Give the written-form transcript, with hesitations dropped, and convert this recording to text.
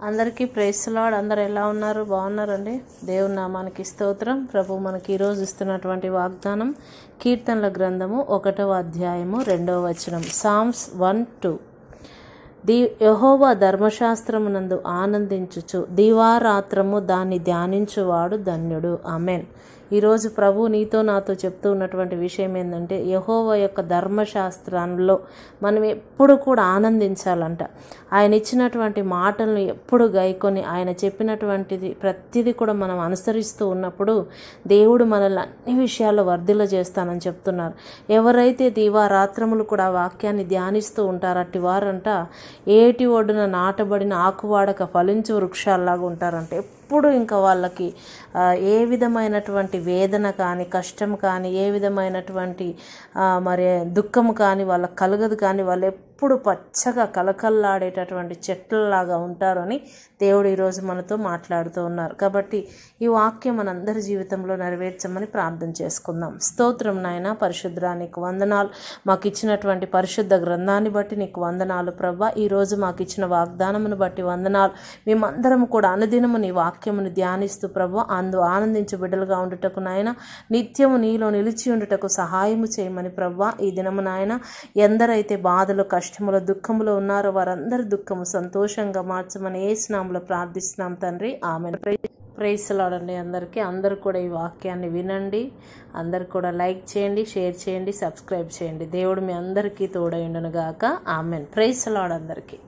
అందరికీ praise lord. అందరు ఎలా ఉన్నారు? బాగున్నారండి? దేవుని నామానికి స్తోత్రం. ప్రభు మనకి ఈరోజు ఇస్తున్నటువంటి వాగ్దానం కీర్తనల గ్రంథము 1వ అధ్యాయము 2వ వచనం. సామ్స్ 1:2. యెహోవా ధర్మశాస్త్రమునందు ఆనందించుచు దివారాత్రము దాన్ని ధ్యానించువాడు ధన్యుడు. ఆమెన్. ఈరోజు ప్రభు నీతో నాతో చెప్తూ ఉన్నటువంటి విషయం ఏంటంటే, యెహోవా యొక్క ధర్మశాస్త్రంలో మనం ఎప్పుడు కూడా ఆనందించాలంట. ఆయన ఇచ్చినటువంటి మాటలను ఎప్పుడు గైకొని ఆయన చెప్పినటువంటిది ప్రతిదీ కూడా మనం అనుసరిస్తూ ఉన్నప్పుడు దేవుడు మనల్ని అన్ని విషయాల్లో వర్ధిల్ల చేస్తానని చెప్తున్నారు. ఎవరైతే దివారాత్రములు కూడా వాక్యాన్ని ధ్యానిస్తూ ఉంటారో అట్టి వారంట ఏటి ఒడ్డున నాటబడిన ఆకువాడక ఫలించు వృక్షాల్లాగా ఉంటారంట. ఎప్పుడు ఇంకా వాళ్ళకి ఏ విధమైనటువంటి వేదన కానీ, కష్టం కానీ, ఏ విధమైనటువంటి మరి దుఃఖము కానీ వాళ్ళకి కలగదు. కానీ వాళ్ళు ఎప్పుడు పచ్చగా కలకల్లాడేటటువంటి చెట్లలాగా ఉంటారు అని దేవుడు ఈరోజు మనతో మాట్లాడుతూ ఉన్నారు. కాబట్టి ఈ వాక్యం మనందరి జీవితంలో నెరవేర్చమని ప్రార్థన చేసుకుందాం. స్తోత్రం నాయన పరిశుద్ధుడా, నీకు వందనాలు. మాకు ఇచ్చినటువంటి పరిశుద్ధ గ్రంథాన్ని బట్టి నీకు వందనాలు ప్రభా. ఈరోజు మాకు ఇచ్చిన వాగ్దానమును బట్టి వందనాలు. మేమందరం కూడా అనుదినము నీ వాక్యమును ధ్యానిస్తూ ప్రభా ఆనందించు బిడ్డలుగా ఉండుటకు నాయన నిత్యము నీలో నిలిచి ఉండుటకు సహాయము చేయమని ప్రభా. ఈ దినము నాయన ఎందరైతే బాధలు కష్టముల దుఃఖములో ఉన్నారో వారందరి దుఃఖము సంతోషంగా మార్చమని యేసు నామములో ప్రార్థిస్తున్నాం తండ్రి. ఆమెన్. ప్రైజ్ లార్డ్ అండి అందరికీ. అందరూ కూడా ఈ వాక్యాన్ని వినండి. అందరు కూడా లైక్ చేయండి, షేర్ చేయండి, సబ్స్క్రైబ్ చేయండి. దేవుడు మీ అందరికీ తోడై ఉండును గాక. ఆమెన్. ప్రైజ్ లార్డ్ అందరికీ.